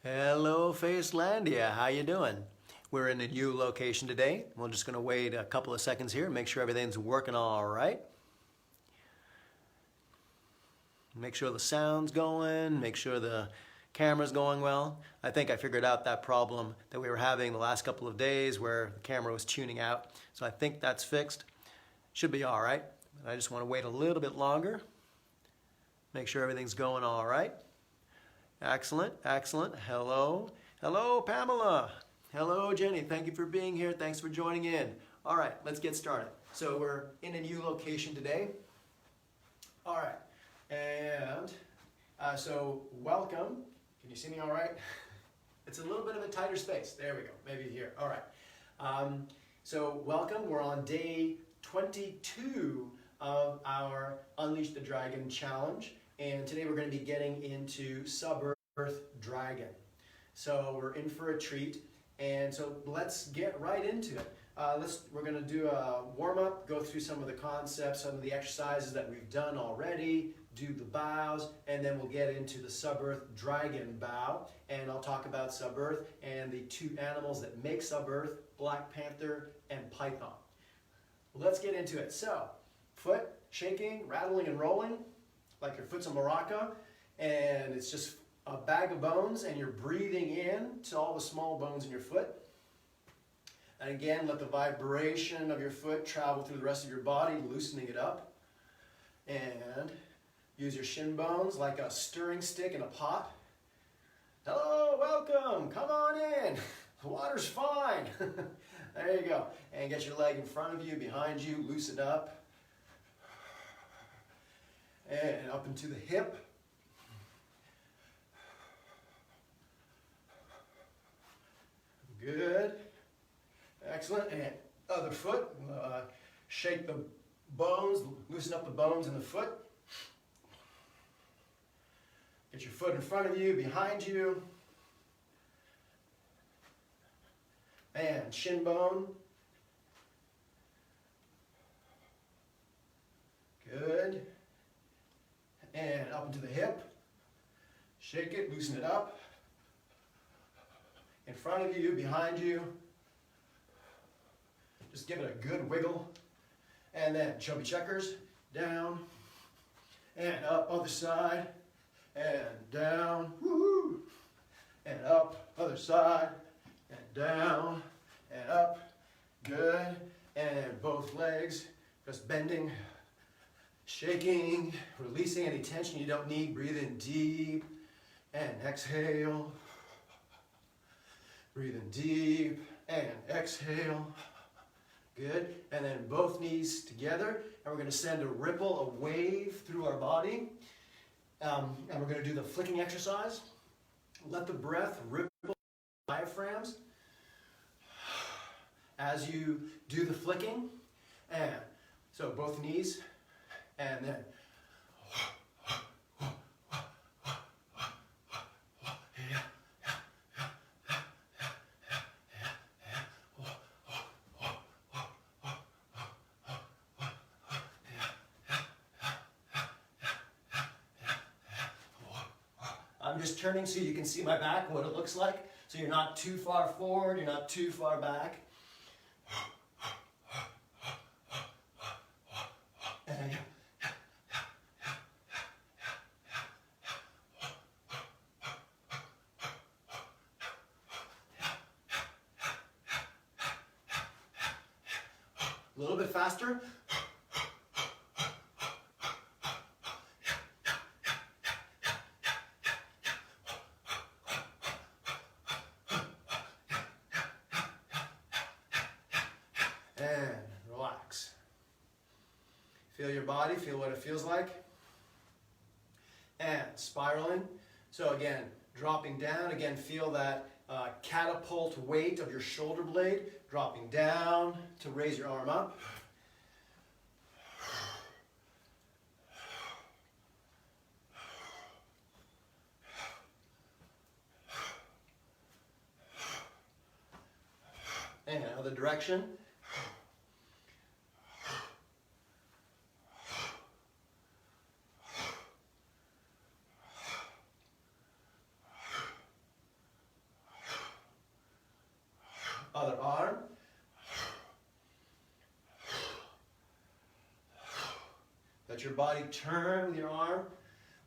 Hello, Facelandia. How you doing? We're in a new location today. We're just going to wait a couple of seconds here and make sure everything's working all right. Make sure the sound's going, make sure the camera's going well. I think I figured out that problem that we were having the last couple of days where the camera was tuning out. So I think that's fixed. Should be all right. I just want to wait a little bit longer. Make sure everything's going all right. Excellent, excellent. Hello, hello, Pamela. Hello, Jenny. Thank you for being here. Thanks for joining in. All right, let's get started. So we're in a new location today. All right, and so welcome. Can you see me all right? It's a little bit of a tighter space. There we go, maybe here. All right. So welcome. We're on day 22 of our Unleash the Dragon challenge. And today we're going to be getting into Sub-Earth Dragon. So we're in for a treat. And so let's get right into it. We're going to do a warm-up, go through some of the concepts, some of the exercises that we've done already, do the bows, and then we'll get into the Sub-Earth Dragon bow. And I'll talk about Sub-Earth and the two animals that make Sub-Earth, Black Panther and Python. Let's get into it. So, foot shaking, rattling and rolling, like your foot's a maraca, and it's just a bag of bones, and you're breathing in to all the small bones in your foot. And again, let the vibration of your foot travel through the rest of your body, loosening it up. And use your shin bones like a stirring stick in a pot. Hello, welcome, come on in. The water's fine. There you go. And get your leg in front of you, behind you, loosen up. And up into the hip. Good. Excellent. And other foot. Shake the bones, loosen up the bones in the foot. Get your foot in front of you, behind you. And shin bone. Good. And up into the hip. Shake it, loosen it up. In front of you, behind you. Just give it a good wiggle. And then chubby checkers, down, and up, other side, and down, woo-hoo, and up, other side, and down, and up, good, and both legs, just bending, shaking, releasing any tension you don't need. Breathe in deep and exhale. Breathe in deep and exhale. Good. And then both knees together. And we're going to send a ripple, a wave through our body. And we're going to do the flicking exercise. Let the breath ripple diaphragms as you do the flicking. And so both knees. And then I'm just turning so you can see my back, what it looks like. So you're not too far forward, you're not too far back. And a little bit faster. And relax. Feel your body, feel what it feels like. And spiraling. So again, dropping down. Again, feel that catapult weight of your shoulder blade. Dropping down to raise your arm up. And other direction. Let your body turn with your arm.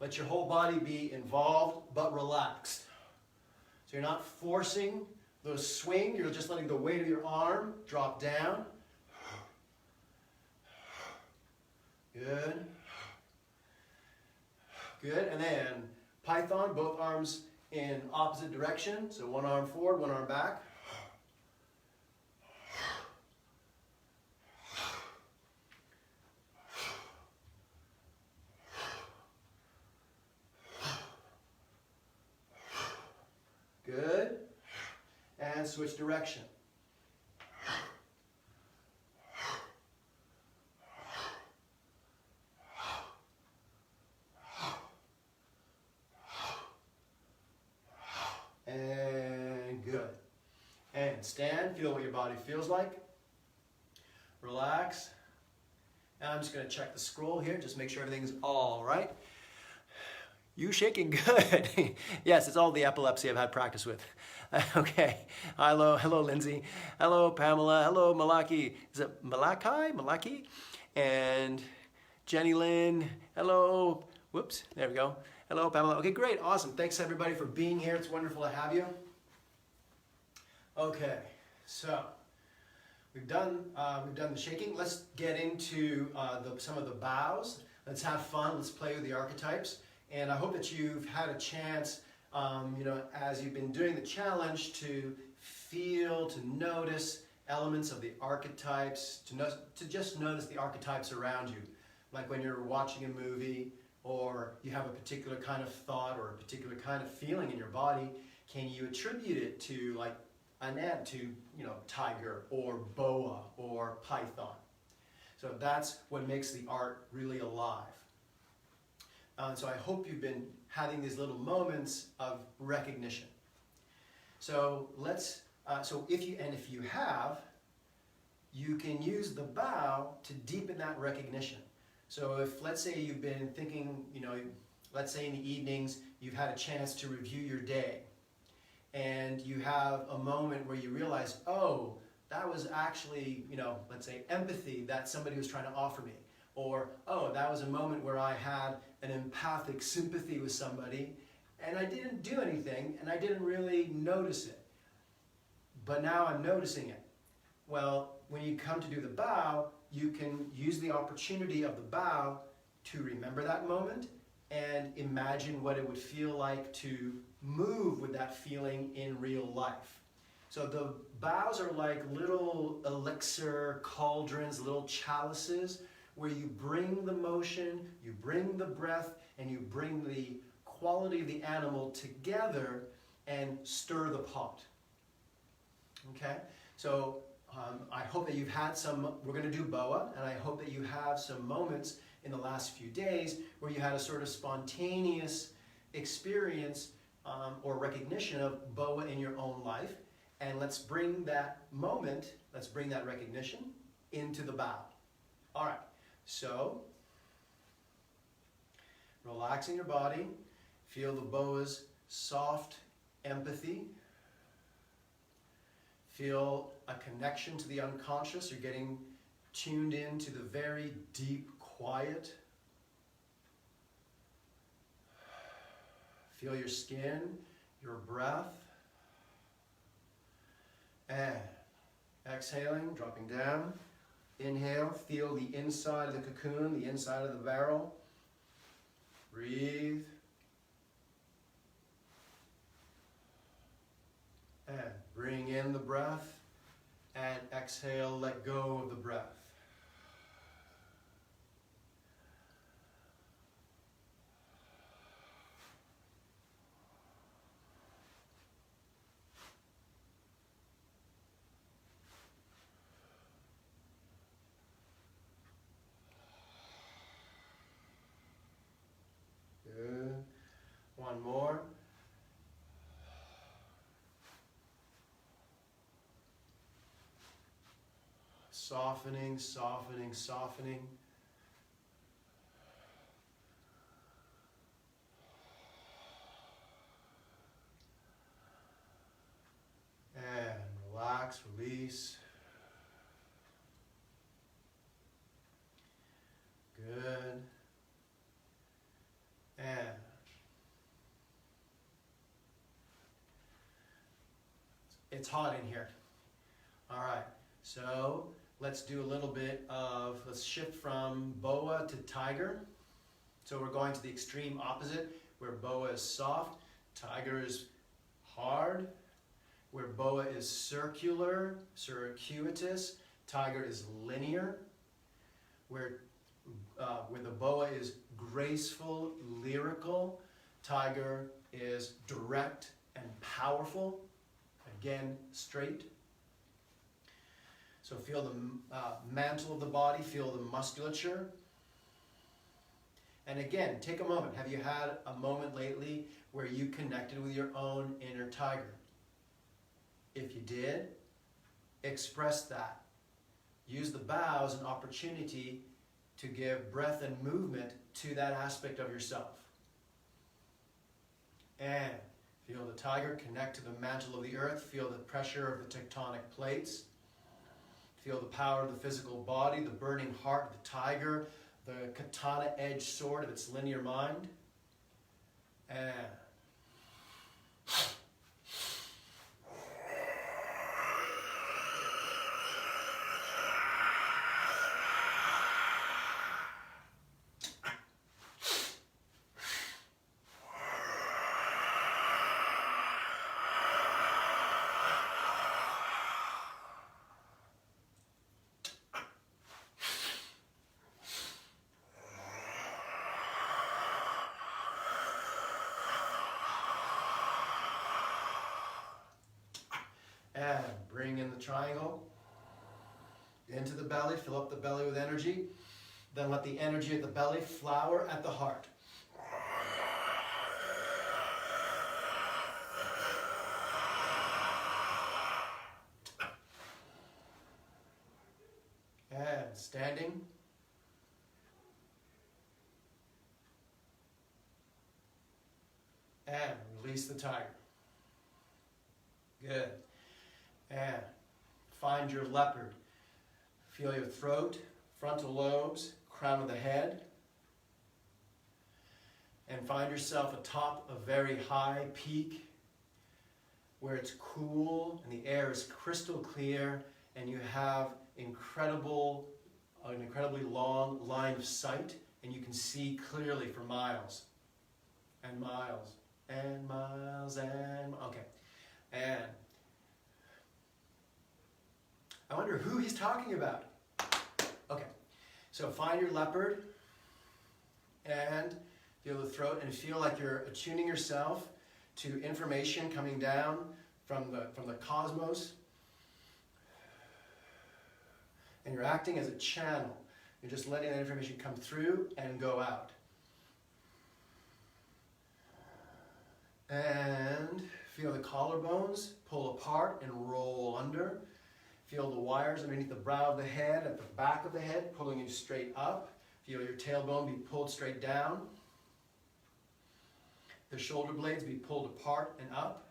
Let your whole body be involved but relaxed. So you're not forcing the swing, you're just letting the weight of your arm drop down. Good. Good, and then Python, both arms in opposite direction. So one arm forward, one arm back. Good. And switch direction. And good. And stand, feel what your body feels like. Relax. Now I'm just going to check the scroll here, just make sure everything's all right. You shaking good. Yes, it's all the epilepsy I've had practice with. Okay. Hello, Lindsay. Hello, Pamela. Hello, Malaki. Is it Malachi? Malaki? And Jenny Lynn. Hello. Whoops. There we go. Hello, Pamela. Okay, great. Awesome. Thanks, everybody, for being here. It's wonderful to have you. Okay. So we've done the shaking. Let's get into some of the bows. Let's have fun. Let's play with the archetypes. And I hope that you've had a chance, as you've been doing the challenge, to feel, to notice elements of the archetypes, to just notice the archetypes around you. Like when you're watching a movie, or you have a particular kind of thought or a particular kind of feeling in your body, can you attribute it to, like, an ant, to, tiger or boa or python? So that's what makes the art really alive. So I hope you've been having these little moments of recognition. So if you have, you can use the bow to deepen that recognition. So if, let's say, you've been thinking, let's say in the evenings, you've had a chance to review your day, and you have a moment where you realize, oh, that was actually, let's say empathy that somebody was trying to offer me. Or, oh, that was a moment where I had an empathic sympathy with somebody, and I didn't do anything, and I didn't really notice it. But now I'm noticing it. Well, when you come to do the bow, you can use the opportunity of the bow to remember that moment and imagine what it would feel like to move with that feeling in real life. So the bows are like little elixir cauldrons, little chalices, where you bring the motion, you bring the breath, and you bring the quality of the animal together and stir the pot. Okay? So I hope that you've had we're going to do boa, and I hope that you have some moments in the last few days where you had a sort of spontaneous experience or recognition of boa in your own life. And let's bring that moment, let's bring that recognition into the bow. All right. So, relaxing your body, feel the boa's soft empathy, feel a connection to the unconscious. You're getting tuned in to the very deep quiet. Feel your skin, your breath, and exhaling, dropping down. Inhale, feel the inside of the cocoon, the inside of the barrel. Breathe. And bring in the breath. And exhale, let go of the breath. Good. One more. Softening, softening, softening. And relax, release. Good. It's hot in here. All right, so let's do a little bit of, let's shift from boa to tiger. So we're going to the extreme opposite, where boa is soft, tiger is hard. Where boa is circular, circuitous, tiger is linear. Where the boa is graceful, lyrical, tiger is direct and powerful. Again, straight. So feel the mantle of the body, feel the musculature. And again, take a moment. Have you had a moment lately where you connected with your own inner tiger? If you did, express that. Use the bow as an opportunity to give breath and movement to that aspect of yourself. And feel the tiger connect to the mantle of the earth. Feel the pressure of the tectonic plates. Feel the power of the physical body, the burning heart of the tiger, the katana-edged sword of its linear mind. And bring in the triangle into the belly, fill up the belly with energy. Then let the energy of the belly flower at the heart. And standing. And release the tiger. Good. And find your leopard. Feel your throat, frontal lobes, crown of the head. And find yourself atop a very high peak where it's cool and the air is crystal clear and you have an incredibly long line of sight and you can see clearly for miles and miles and miles and okay. And I wonder who he's talking about. Okay, so find your leopard and feel the throat and feel like you're attuning yourself to information coming down from the cosmos. And you're acting as a channel. You're just letting that information come through and go out. And feel the collarbones pull apart and roll under. Feel the wires underneath the brow of the head, at the back of the head, pulling you straight up. Feel your tailbone be pulled straight down. The shoulder blades be pulled apart and up.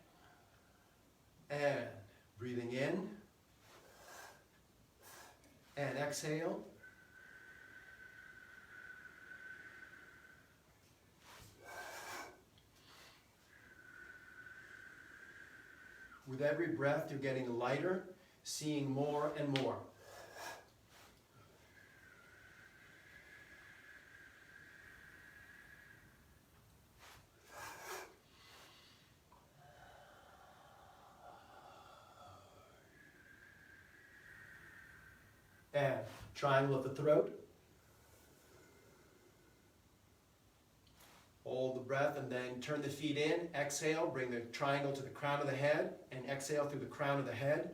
And breathing in. And exhale. With every breath, you're getting lighter, seeing more and more. And triangle at the throat. Hold the breath and then turn the feet in. Exhale, bring the triangle to the crown of the head and exhale through the crown of the head.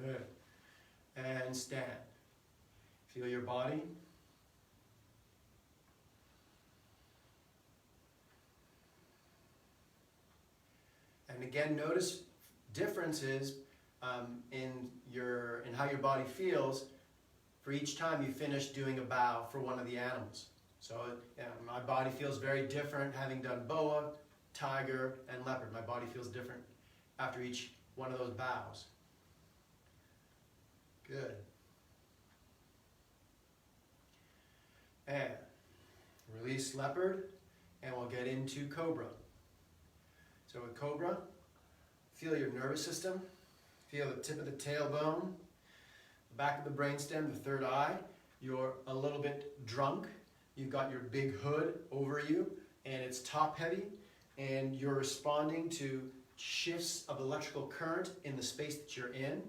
Good. And stand. Feel your body. And again, notice differences in how your body feels for each time you finish doing a bow for one of the animals. So my body feels very different having done boa, tiger, and leopard. My body feels different after each one of those bows. Good. And release leopard and we'll get into Cobra. So with Cobra, feel your nervous system, feel the tip of the tailbone, the back of the brainstem, the third eye. You're a little bit drunk. You've got your big hood over you, and it's top heavy, and you're responding to shifts of electrical current in the space that you're in.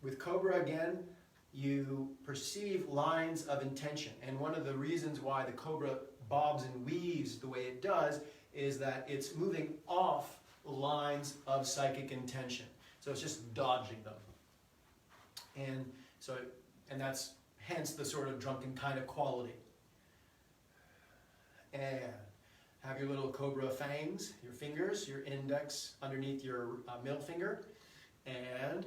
With Cobra, again, you perceive lines of intention, and one of the reasons why the Cobra bobs and weaves the way it does is that it's moving off lines of psychic intention. So it's just dodging them. And that's hence the sort of drunken kind of quality. And have your little Cobra fangs, your fingers, your index underneath your middle finger, and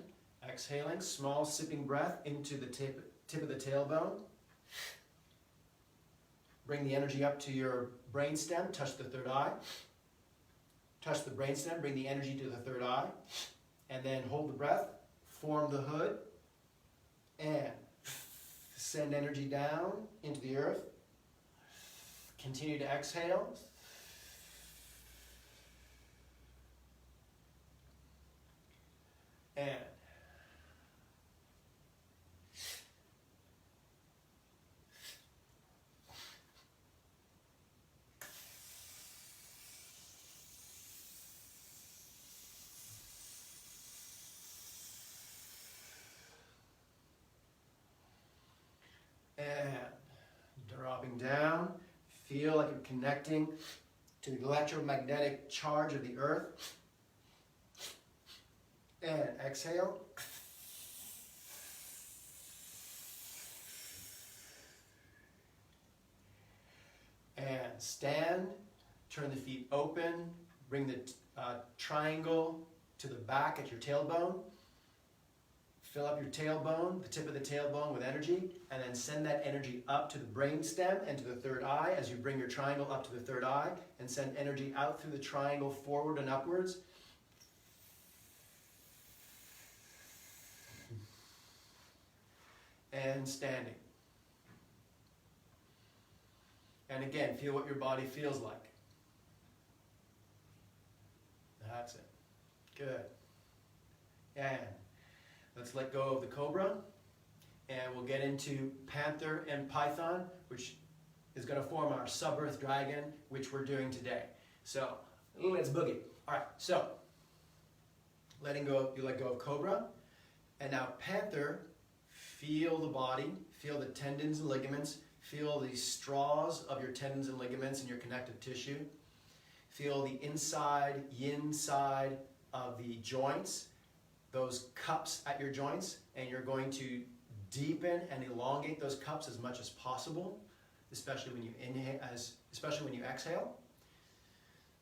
exhaling, small sipping breath into the tip of the tailbone. Bring the energy up to your brainstem, touch the third eye. Touch the brainstem, bring the energy to the third eye, and then hold the breath, form the hood, and send energy down into the earth. Continue to exhale. And dropping down. Feel like you're connecting to the electromagnetic charge of the earth. And exhale. And stand. Turn the feet open. Bring the triangle to the back at your tailbone. Fill up your tailbone, the tip of the tailbone with energy, and then send that energy up to the brain stem and to the third eye as you bring your triangle up to the third eye, and send energy out through the triangle forward and upwards. And standing. And again, feel what your body feels like. That's it. Good. And let's let go of the Cobra, and we'll get into Panther and Python, which is going to form our sub-earth dragon, which we're doing today. So let's boogie. All right, so letting go, you let go of Cobra, and now Panther, feel the body, feel the tendons and ligaments, feel the straws of your tendons and ligaments in your connective tissue, feel the inside, yin side of the joints, those cups at your joints, and you're going to deepen and elongate those cups as much as possible, especially when you inhale, especially when you exhale.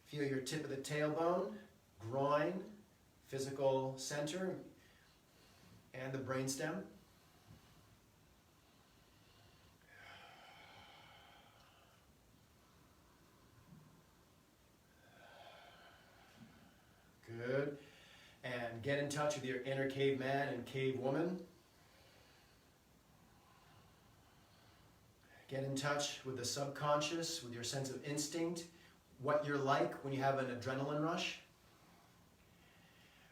Feel your tip of the tailbone, groin, physical center, and the brainstem. Good. And get in touch with your inner caveman and cave woman. Get in touch with the subconscious, with your sense of instinct, what you're like when you have an adrenaline rush.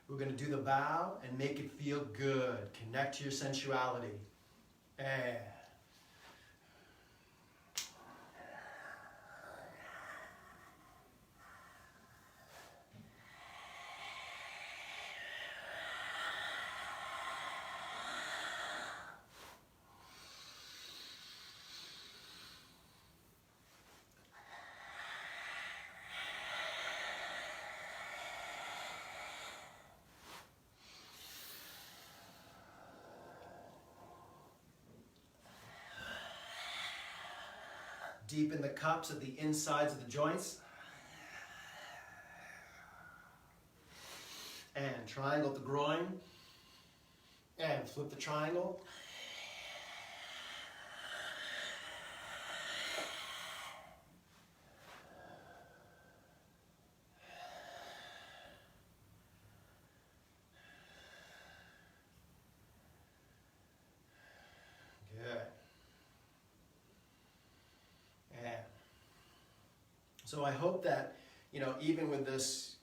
We're going to do the bow and make it feel good. Connect to your sensuality. And deepen the cups at the insides of the joints. And triangle at the groin. And flip the triangle. So I hope that, even with this,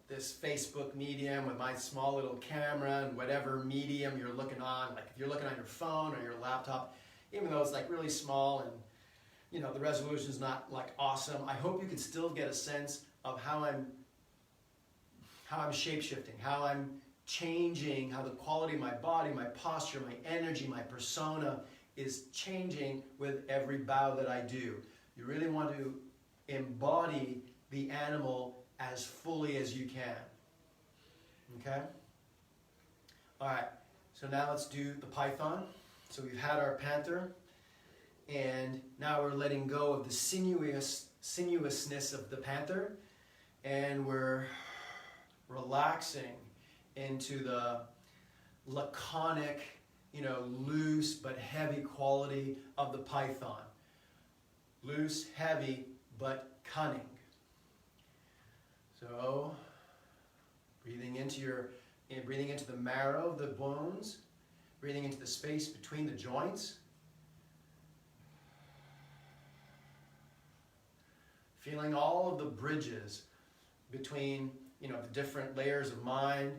this Facebook medium, with my small little camera and whatever medium you're looking on, like if you're looking on your phone or your laptop, even though it's like really small and, the resolution's not like awesome, I hope you can still get a sense of how I'm shape-shifting, how I'm changing, how the quality of my body, my posture, my energy, my persona is changing with every bow that I do. You really want to embody the animal as fully as you can. Okay? All right, so now let's do the python. So we've had our panther, and now we're letting go of the sinuousness of the panther, and we're relaxing into the laconic, loose but heavy quality of the python. Loose, heavy, but cunning. So, breathing into the marrow of the bones, breathing into the space between the joints. Feeling all of the bridges between, the different layers of mind,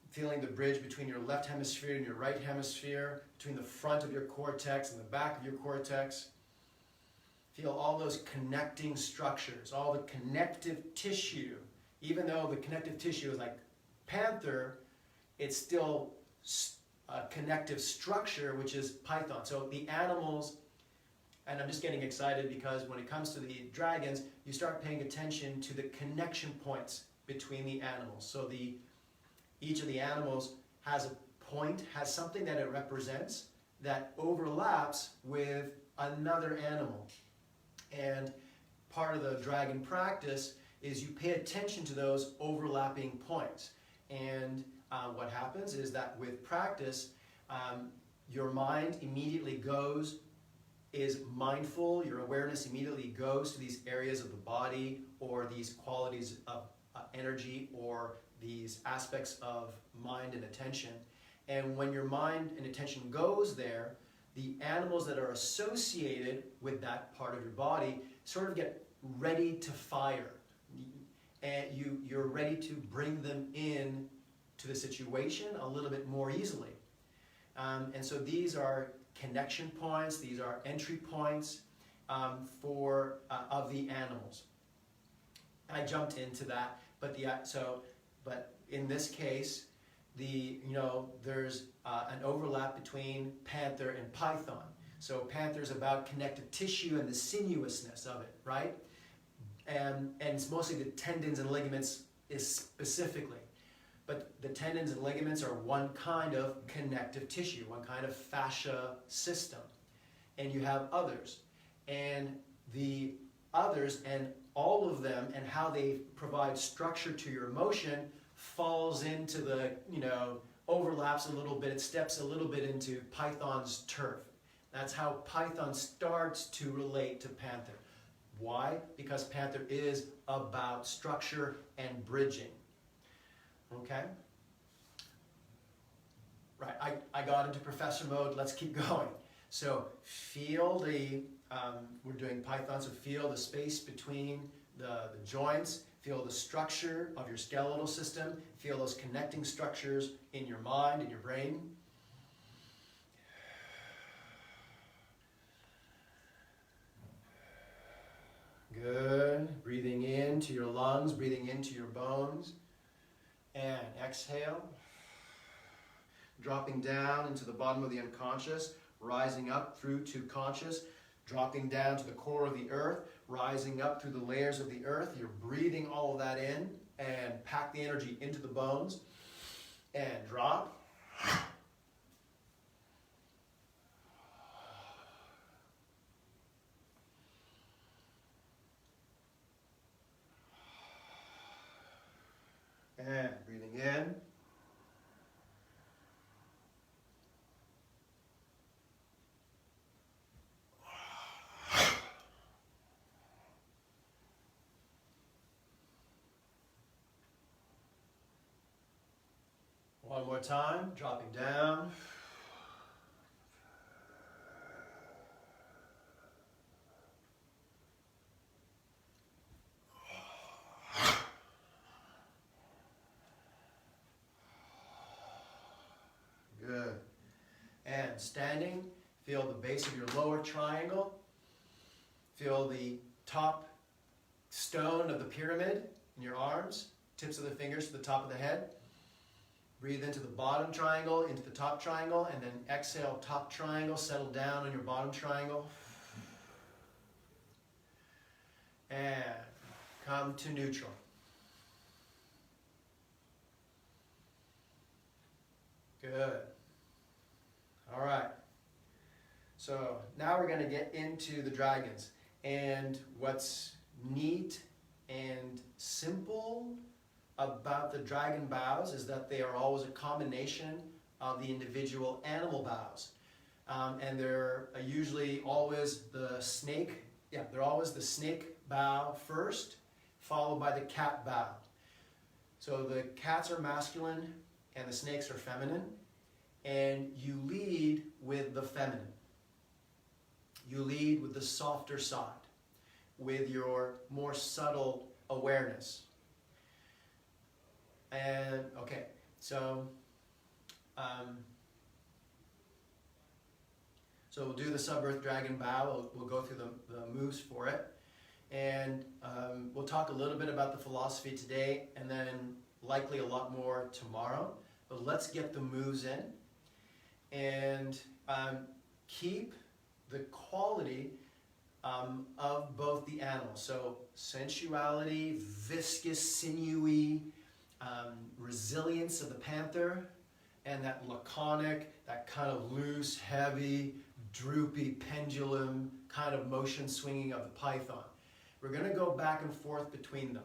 feeling the bridge between your left hemisphere and your right hemisphere, between the front of your cortex and the back of your cortex. Feel all those connecting structures, all the connective tissue. Even though the connective tissue is like panther, it's still a connective structure, which is python. So the animals, and I'm just getting excited because when it comes to the dragons, you start paying attention to the connection points between the animals. So each of the animals has a point, has something that it represents that overlaps with another animal. And part of the dragon practice is you pay attention to those overlapping points. And what happens is that with practice, your mind immediately is mindful, your awareness immediately goes to these areas of the body or these qualities of energy or these aspects of mind and attention. And when your mind and attention goes there, the animals that are associated with that part of your body sort of get ready to fire. And you're ready to bring them in to the situation a little bit more easily. And so these are connection points, these are entry points of the animals. I jumped into that, but in this case, there's an overlap between panther and python. So panther's about connective tissue and the sinuousness of it, right? And it's mostly the tendons and ligaments is specifically. But the tendons and ligaments are one kind of connective tissue, one kind of fascia system. And you have others. And the others and all of them and how they provide structure to your emotion falls into the, overlaps a little bit, it steps a little bit into python's turf. That's how python starts to relate to panther. Why? Because panther is about structure and bridging. Okay? Right, I got into professor mode, let's keep going. So feel we're doing python, so feel the space between the joints, feel the structure of your skeletal system, feel those connecting structures in your mind, in your brain. Good. Breathing into your lungs, breathing into your bones. And exhale. Dropping down into the bottom of the unconscious, rising up through to conscious, dropping down to the core of the earth, rising up through the layers of the earth. You're breathing all of that in and pack the energy into the bones. And drop. And breathing in. One more time, dropping down. And standing, feel the base of your lower triangle. Feel the top stone of the pyramid in your arms, tips of the fingers to the top of the head. Breathe into the bottom triangle, into the top triangle, and then exhale, top triangle, settle down on your bottom triangle. And come to neutral. Good. All right. So now we're going to get into the dragons. And what's neat and simple about the dragon bows is that they are always a combination of the individual animal bows. And they're usually always the snake, they're always the snake bow first, followed by the cat bow. So the cats are masculine and the snakes are feminine, and you lead with the feminine. You lead with the softer side, with your more subtle awareness. And okay, so we'll do the sub-earth dragon bow. We'll go through the moves for it, and we'll talk a little bit about the philosophy today, and then likely a lot more tomorrow. But let's get the moves in, and keep the quality of both the animals. So sensuality, viscous, sinewy, resilience of the panther, and that laconic, that kind of loose, heavy, droopy, pendulum kind of motion swinging of the python. We're going to go back and forth between them.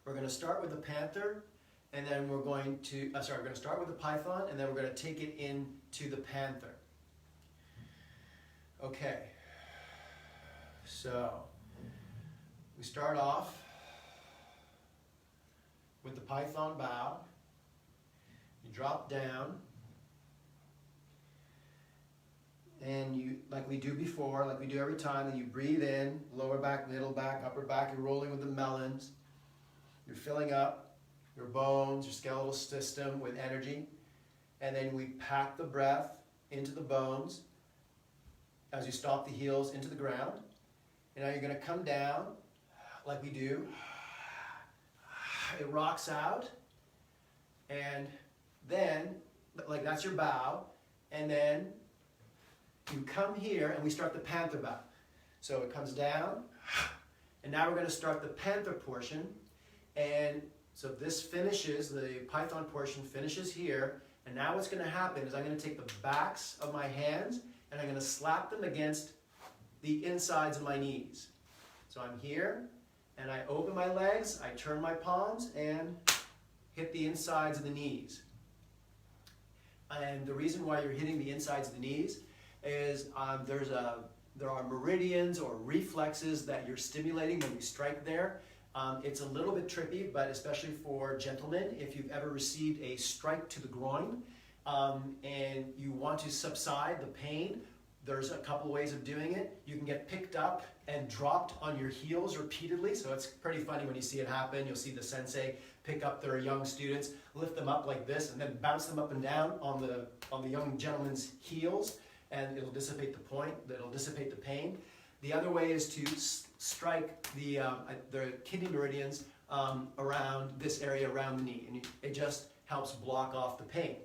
We're going to start with the panther, and then we're going to, we're going to start with the python, and then we're going to take it into the panther. Okay, so we start off with the python bow. You drop down, and you, like we do before, like we do every time, and you breathe in, lower back, middle back, upper back. You're rolling with the melons. You're filling up your bones, your skeletal system with energy, and then we pack the breath into the bones as you stop the heels into the ground. And now you're going to come down like we do. It rocks out, and then, like that's your bow, and then you come here and we start the panther bow. So it comes down, and now we're going to start the panther portion, and so this finishes, the python portion finishes here, and now what's going to happen is I'm going to take the backs of my hands and I'm going to slap them against the insides of my knees. So I'm here, and I open my legs, I turn my palms, and hit the insides of the knees. And the reason why you're hitting the insides of the knees is there are meridians or reflexes that you're stimulating when you strike there. It's a little bit trippy, but especially for gentlemen, if you've ever received a strike to the groin, and you want to subside the pain, there's a couple ways of doing it. You can get picked up and dropped on your heels repeatedly, so it's pretty funny when you see it happen. You'll see the sensei pick up their young students, lift them up like this, and then bounce them up and down on the young gentleman's heels, and it'll dissipate the pain. The other way is to strike the kidney meridians around this area around the knee, and it just helps block off the pain.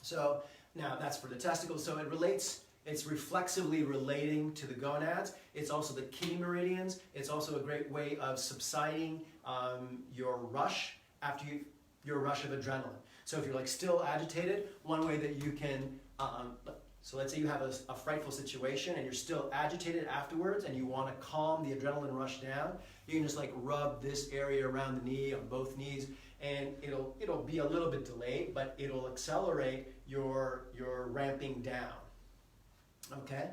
So now that's for the testicles. So it's reflexively relating to the gonads. It's also the kidney meridians. It's also a great way of subsiding your rush after your rush of adrenaline. So if you're like still agitated, one way that you can, so let's say you have a frightful situation and you're still agitated afterwards and you want to calm the adrenaline rush down, you can just like rub this area around the knee on both knees, and it'll be a little bit delayed, but it'll accelerate your ramping down. Okay,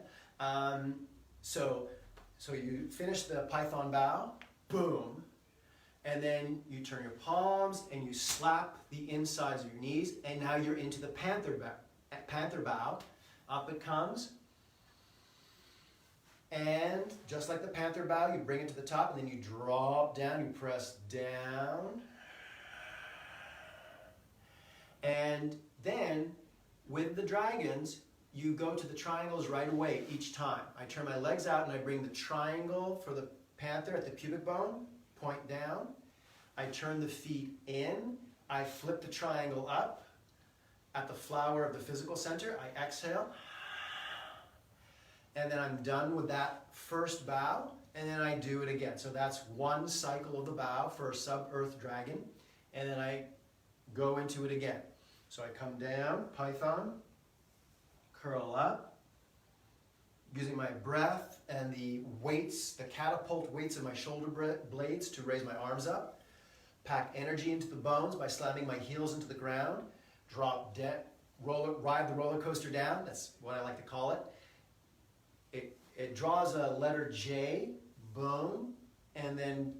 so you finish the python bow, boom, and then you turn your palms and you slap the insides of your knees, and now you're into the panther bow. Up it comes, and just like the panther bow, you bring it to the top, and then you drop down, you press down, and then With the dragons, you go to the triangles right away each time. I turn my legs out and I bring the triangle for the panther at the pubic bone, point down. I turn the feet in. I flip the triangle up at the flower of the physical center. I exhale. And then I'm done with that first bow, and then I do it again. So that's one cycle of the bow for a sub-earth dragon, and then I go into it again. So I come down, python, curl up, using my breath and the weights, the catapult weights of my shoulder blades to raise my arms up, pack energy into the bones by slamming my heels into the ground, drop dead, ride the roller coaster down, that's what I like to call it. It draws a letter J, boom, and then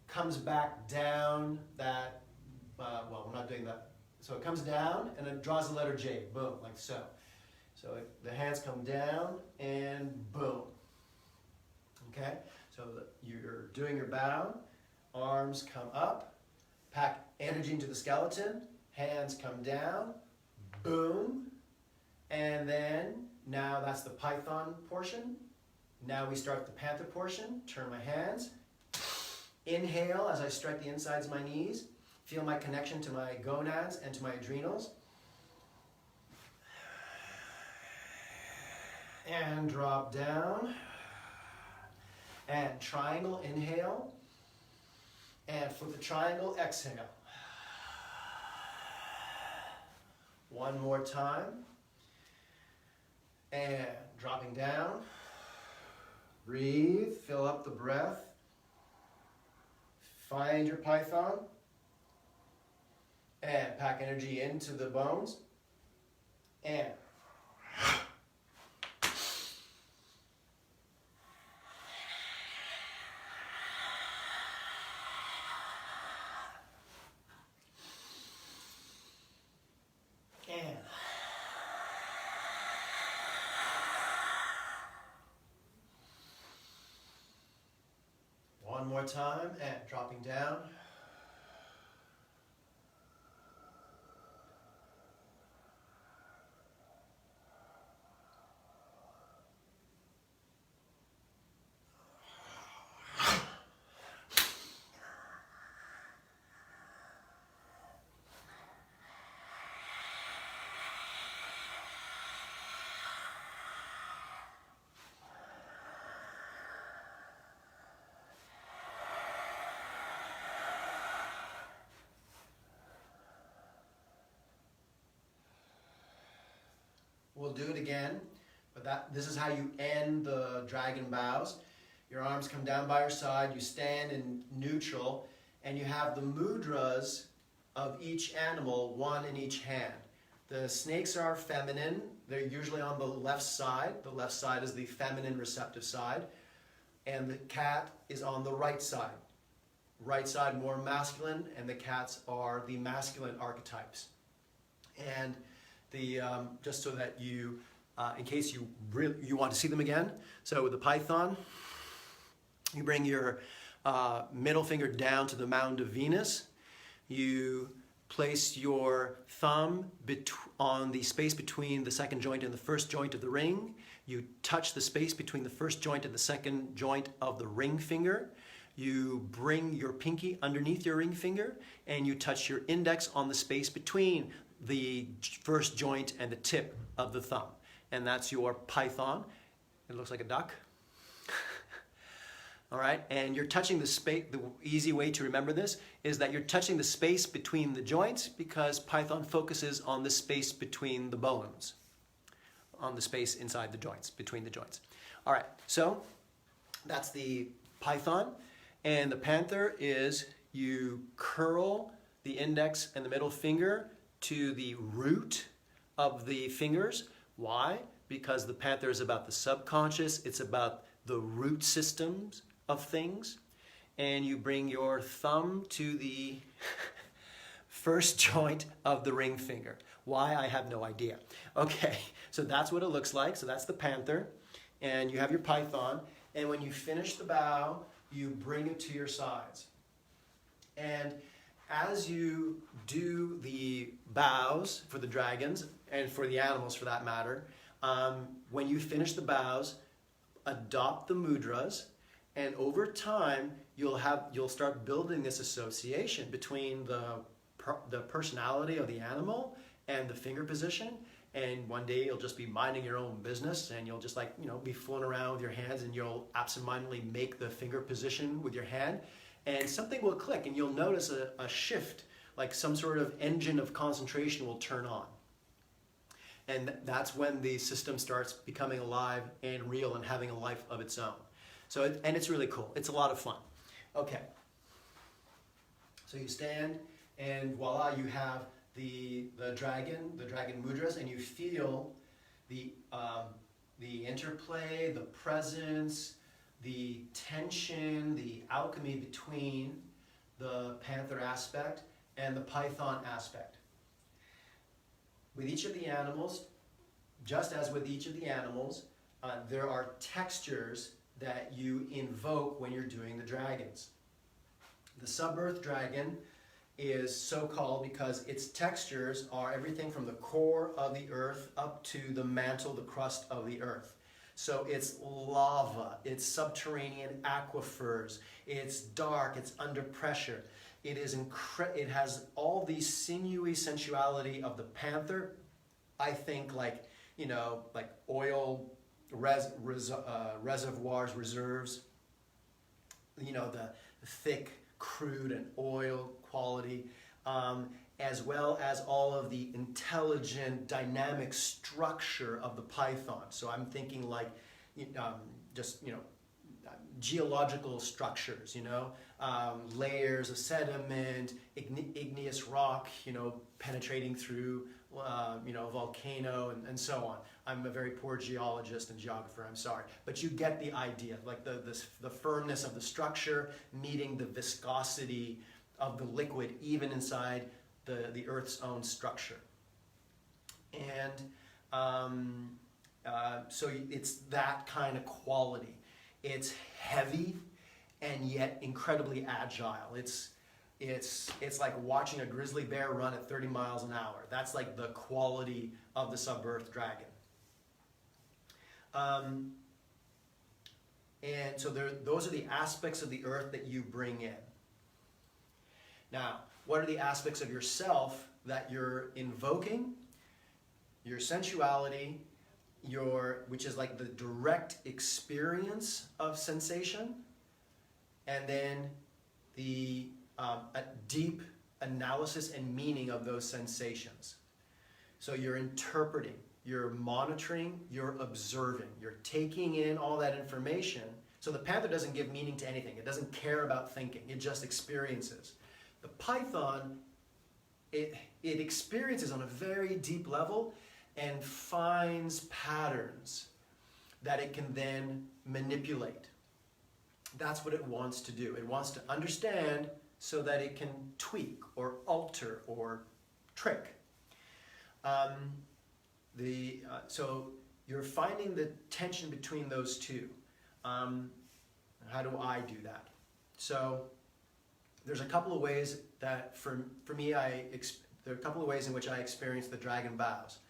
comes back down that, well, we're not doing that. So it comes down and it draws the letter J, boom, like so. So the hands come down and boom. Okay, so you're doing your bow, arms come up, pack energy into the skeleton, hands come down, boom, and then now that's the python portion. Now we start the panther portion. Turn my hands. Inhale as I strike the insides of my knees. Feel my connection to my gonads and to my adrenals. And drop down. And triangle, inhale. And flip the triangle, exhale. One more time. And dropping down. Breathe, fill up the breath. Find your python. And pack energy into the bones. And one more time, and dropping down. We'll do it again, but this is how you end the dragon bows. Your arms come down by your side, you stand in neutral, and you have the mudras of each animal, one in each hand. The snakes are feminine. They're usually on the left side. The left side is the feminine receptive side, and the cat is on the right side. Right side more masculine, and the cats are the masculine archetypes. And just so that you, in case you want to see them again, so with the python, you bring your middle finger down to the mound of Venus. You place your thumb on the space between the second joint and the first joint of the ring. You touch the space between the first joint and the second joint of the ring finger. You bring your pinky underneath your ring finger, and you touch your index on the space between the first joint and the tip of the thumb. And that's your python. It looks like a duck. All right, and you're touching the space. The easy way to remember this is that you're touching the space between the joints, because python focuses on the space between the bones, on the space inside the joints, between the joints. All right, so that's the python. And the panther is you curl the index and the middle finger to the root of the fingers. Why? Because the panther is about the subconscious. It's about the root systems of things. And you bring your thumb to the first joint of the ring finger. Why? I have no idea. Okay, so that's what it looks like. So that's the panther. And you have your python. And when you finish the bow, you bring it to your sides. And as you do the bows for the dragons, and for the animals for that matter. When you finish the bows, adopt the mudras, and over time you'll start building this association between the personality of the animal and the finger position. And one day you'll just be minding your own business, and you'll just be fooling around with your hands, and you'll absentmindedly make the finger position with your hand, and something will click, and you'll notice a shift, like some sort of engine of concentration will turn on. And that's when the system starts becoming alive and real and having a life of its own. So, and it's really cool. It's a lot of fun. Okay. So you stand, and voila, you have the dragon mudras, and you feel the interplay, the presence, the tension, the alchemy between the panther aspect and the python aspect. With each of the animals, just as with each of the animals, there are textures that you invoke when you're doing the dragons. The sub-earth dragon is so called because its textures are everything from the core of the earth up to the mantle, the crust of the earth. So it's lava, it's subterranean aquifers, it's dark, it's under pressure. It has all the sinewy sensuality of the panther. I think like oil reservoirs, reserves, the thick crude and oil quality, as well as all of the intelligent, dynamic structure of the python. So I'm thinking like, geological structures, layers of sediment, igneous rock, penetrating through, volcano, and so on. I'm a very poor geologist and geographer, I'm sorry. But you get the idea, like the firmness of the structure meeting the viscosity of the liquid, even inside the Earth's own structure. And so it's that kind of quality. It's heavy and yet incredibly agile. It's like watching a grizzly bear run at 30 miles an hour. That's like the quality of the sub-earth dragon. And so those are the aspects of the earth that you bring in. Now, what are the aspects of yourself that you're invoking? Your sensuality, which is like the direct experience of sensation, and then a deep analysis and meaning of those sensations. So you're interpreting, you're monitoring, you're observing, you're taking in all that information. So the panther doesn't give meaning to anything. It doesn't care about thinking. It just experiences. The python, it experiences on a very deep level and finds patterns that it can then manipulate. That's what it wants to do. It wants to understand so that it can tweak or alter or trick. So you're finding the tension between those two. How do I do that? So there's a couple of ways that for me, there are a couple of ways in which I experience the dragon bows.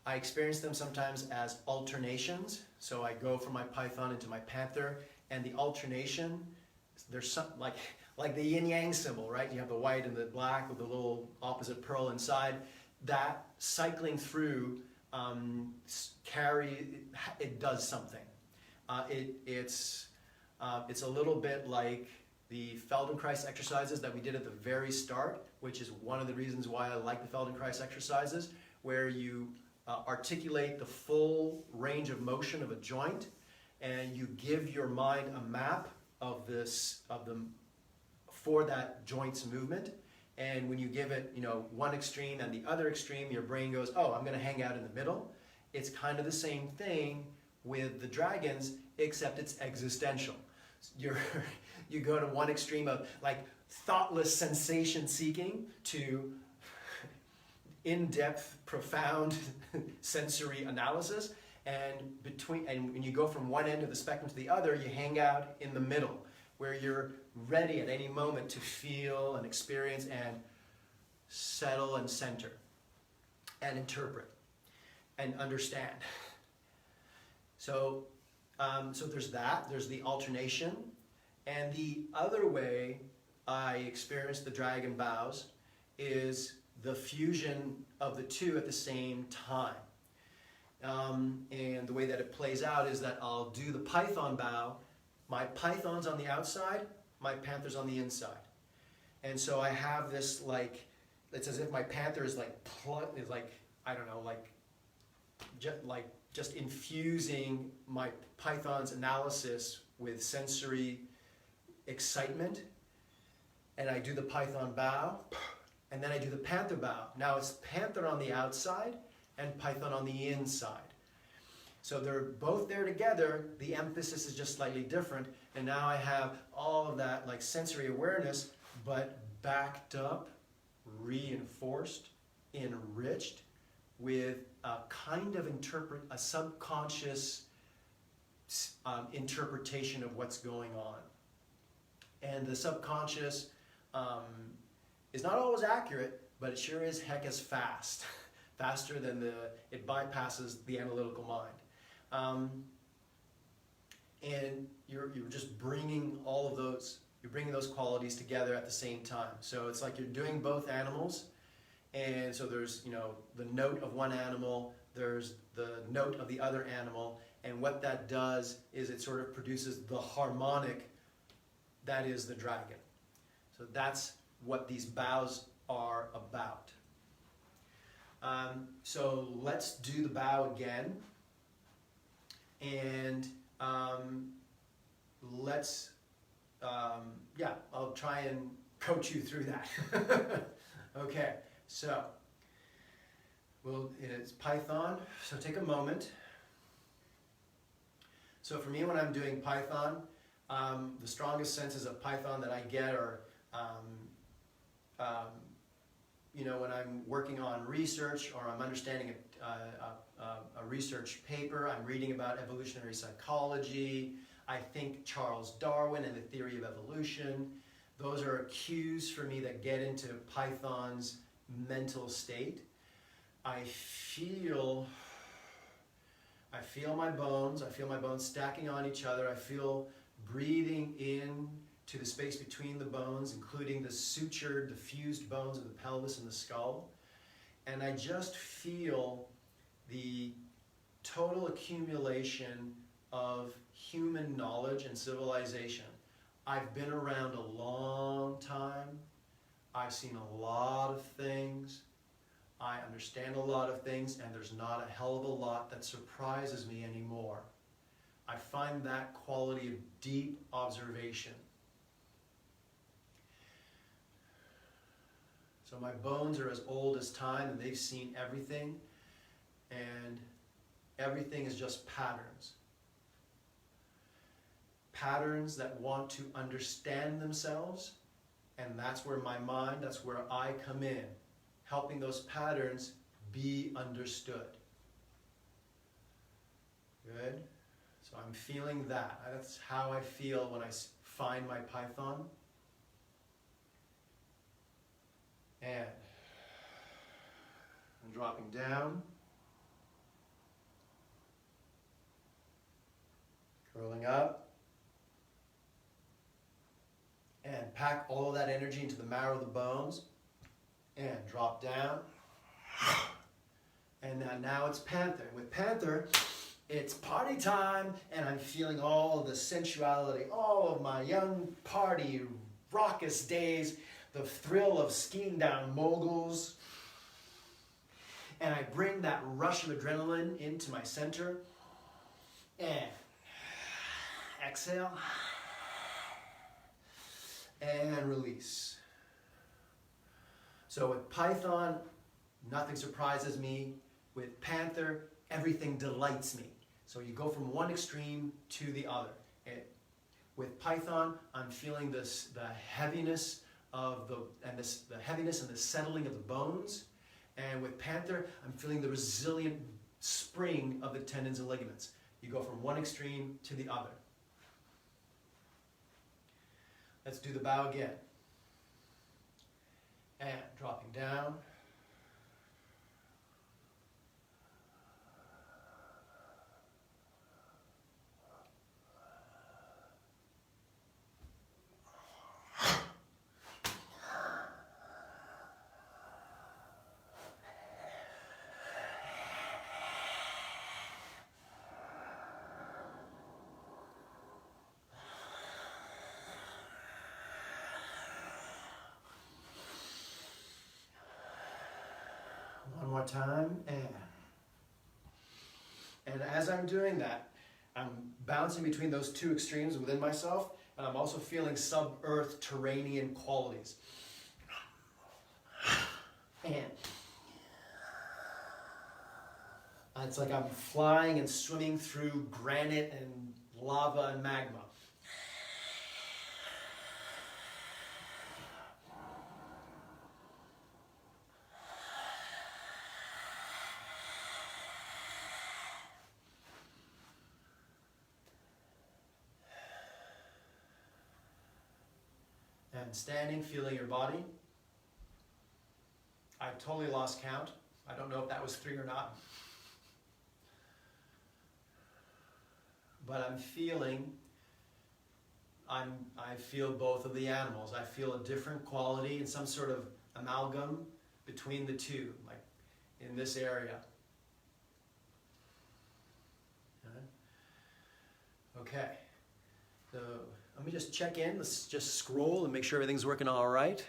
I experience them sometimes as alternations. So I go from my python into my panther, and the alternation, there's some like the yin yang symbol, right? You have the white and the black with the little opposite pearl inside. That cycling through it does something. It's a little bit like the Feldenkrais exercises that we did at the very start, which is one of the reasons why I like the Feldenkrais exercises, where you articulate the full range of motion of a joint, and you give your mind a map for that joint's movement. And when you give it, one extreme and the other extreme, your brain goes, oh, I'm going to hang out in the middle. It's kind of the same thing with the dragons, except it's existential. You go to one extreme of like thoughtless sensation seeking to in-depth, profound sensory analysis, and when you go from one end of the spectrum to the other, you hang out in the middle, where you're ready at any moment to feel and experience and settle and center and interpret. and understand. So, so there's that, there's the alternation. And the other way I experience the dragon bows is the fusion of the two at the same time. And the way that it plays out is that I'll do the python bow. My python's on the outside, my panther's on the inside. And so I have this like, it's as if my panther is like, I don't know, just infusing my python's analysis with sensory excitement. And I do the python bow, and then I do the panther bow. Now it's panther on the outside and python on the inside. So they're both there together, the emphasis is just slightly different, and now I have all of that like sensory awareness, but backed up, reinforced, enriched with a kind of a subconscious interpretation of what's going on. And the subconscious is not always accurate, but it sure is heck as fast. Faster than it bypasses the analytical mind. And you're just bringing all of those, you're bringing those qualities together at the same time. So it's like you're doing both animals, and so there's, you know, the note of one animal, there's the note of the other animal, and what that does is it sort of produces the harmonic that is the dragon. So that's what these bows are about. So let's do the bow again, and I'll try and coach you through that. Okay, so it's python, so take a moment. So for me, when I'm doing python, the strongest senses of python that I get are you know, when I'm working on research or I'm understanding a research paper, I'm reading about evolutionary psychology, I think Charles Darwin and the theory of evolution. Those are cues for me that get into Python's mental state. I feel my bones stacking on each other. I feel breathing in to the space between the bones, including the sutured, the fused bones of the pelvis and the skull. And I just feel the total accumulation of human knowledge and civilization. I've been around a long time. I've seen a lot of things. I understand a lot of things, and there's not a hell of a lot that surprises me anymore. I find that quality of deep observation. So my bones are as old as time, and they've seen everything, and everything is just patterns. Patterns that want to understand themselves, and that's where my mind, that's where I come in, helping those patterns be understood. Good? So I'm feeling that. That's how I feel when I find my python. And I'm dropping down, curling up, and pack all of that energy into the marrow of the bones, and drop down. And now it's panther. With panther, it's party time, and I'm feeling all of the sensuality, all of my young party, raucous days, the thrill of skiing down moguls. And I bring that rush of adrenaline into my center, and exhale, and release. So with python, nothing surprises me. With panther, everything delights me. So you go from one extreme to the other. With python, I'm feeling the heaviness of the heaviness and the settling of the bones. And with panther, I'm feeling the resilient spring of the tendons and ligaments. You go from one extreme to the other. Let's do the bow again. And dropping down. time. And as I'm doing that, I'm bouncing between those two extremes within myself, and I'm also feeling sub-earth terranean qualities. And it's like I'm flying and swimming through granite and lava and magma. And standing, feeling your body. I totally lost count. I don't know if that was 3 or not. But I'm feeling, I feel both of the animals. I feel a different quality and some sort of amalgam between the two, like in this area. Okay. So let me just check in. Let's just scroll and make sure everything's working all right.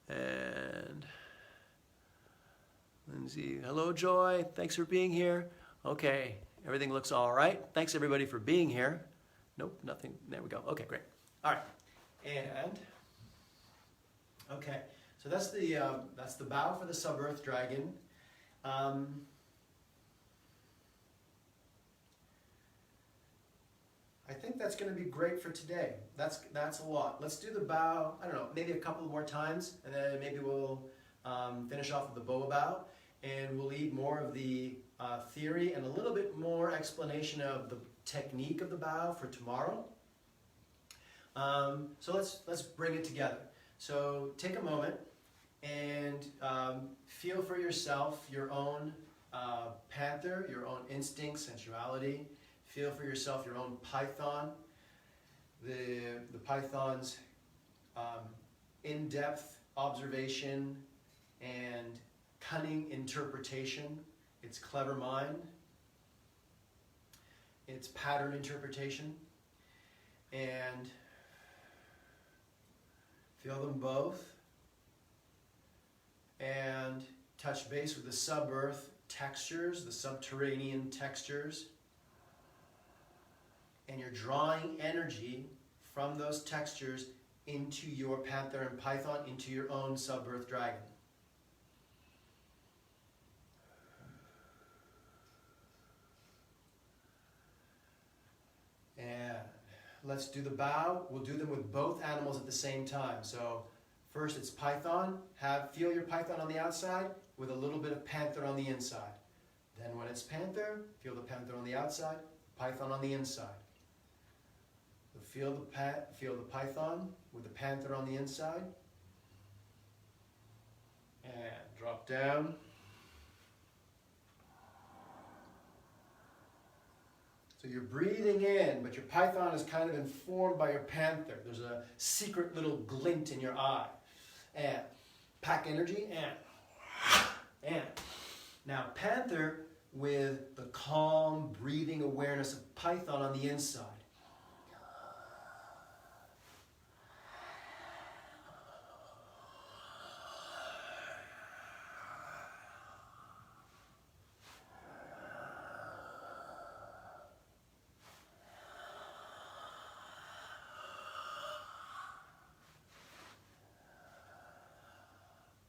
And Lindsay, hello Joy, thanks for being here. Okay, everything looks all right. Thanks everybody for being here. Nope, nothing, there we go. Okay, great. All right, and, okay, so that's the bow for the sub-earth dragon. I think that's going to be great for today. That's a lot. Let's do the bow, I don't know, maybe a couple more times, and then maybe we'll finish off with the boa bow, and we'll leave more of the theory and a little bit more explanation of the technique of the bow for tomorrow. So let's bring it together. So take a moment and feel for yourself your own panther, your own instinct, sensuality. Feel for yourself your own python. The python's in-depth observation and cunning interpretation, its clever mind, its pattern interpretation, and feel them both, and touch base with the sub-earth textures, the subterranean textures, and you're drawing energy from those textures into your panther and python, into your own sub-earth dragon. And let's do the bow. We'll do them with both animals at the same time. So first it's python. Feel your python on the outside with a little bit of panther on the inside. Then when it's panther, feel the panther on the outside, python on the inside. Feel the python with the panther on the inside. And drop down. So you're breathing in, but your python is kind of informed by your panther. There's a secret little glint in your eye. And pack energy, and. Now panther with the calm, breathing awareness of python on the inside.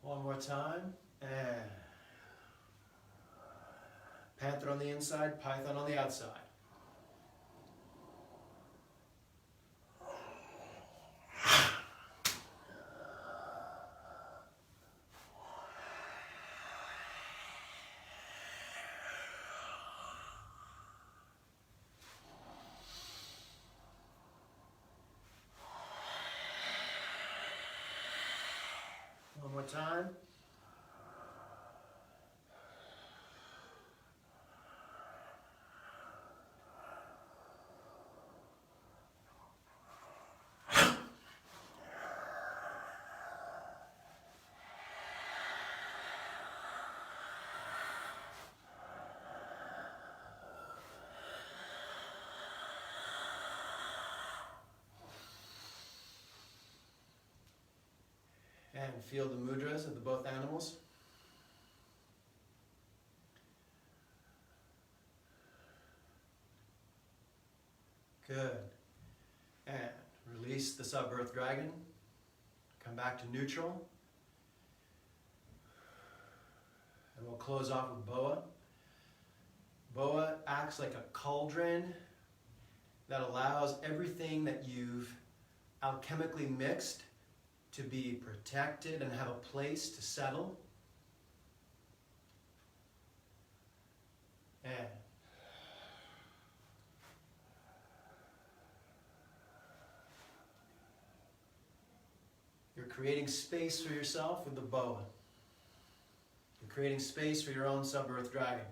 One more time, and panther on the inside, python on the outside. One more time. And feel the mudras of the both animals. release the sub-earth dragon. Come back to neutral. And we'll close off with Boa. Boa acts like a cauldron that allows everything that you've alchemically mixed to be protected and have a place to settle. And you're creating space for yourself with the Boa. You're creating space for your own sub-earth dragon.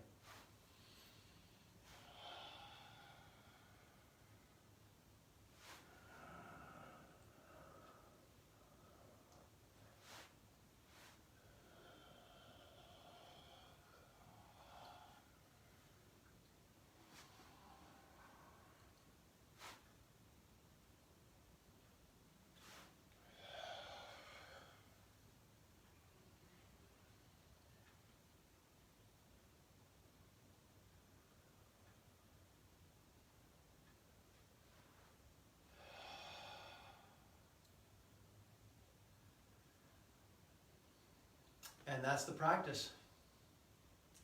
And that's the practice.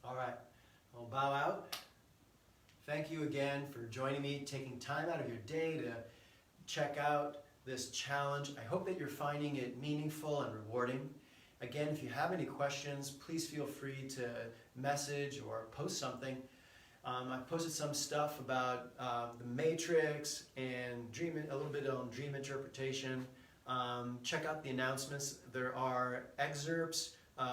All right, I'll bow out. Thank you again for joining me, taking time out of your day to check out this challenge. I hope that you're finding it meaningful and rewarding. Again, if you have any questions, please feel free to message or post something. I posted some stuff about the Matrix and a little bit on dream interpretation. Check out the announcements. There are excerpts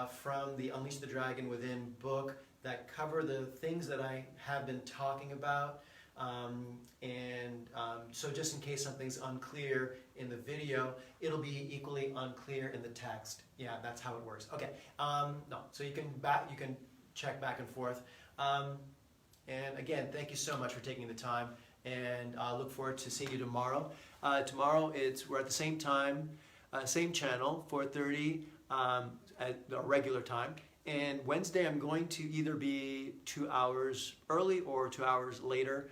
from the Unleash the Dragon Within book that cover the things that I have been talking about. So just in case something's unclear in the video, it'll be equally unclear in the text. Yeah, that's how it works. Okay, no, so you can check back and forth. And again, thank you so much for taking the time, and I look forward to seeing you tomorrow. Tomorrow we're at the same time, same channel, 4:30 at the regular time. And Wednesday I'm going to either be 2 hours early or 2 hours later.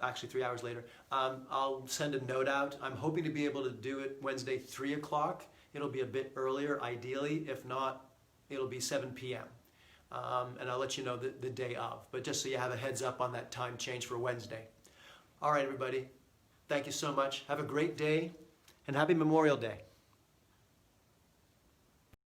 Actually 3 hours later. I'll send a note out. I'm hoping to be able to do it Wednesday 3 o'clock. It'll be a bit earlier ideally. If not, it'll be 7 p.m. And I'll let you know the day of. But just so you have a heads up on that time change for Wednesday. All right, everybody. Thank you so much. Have a great day and happy Memorial Day.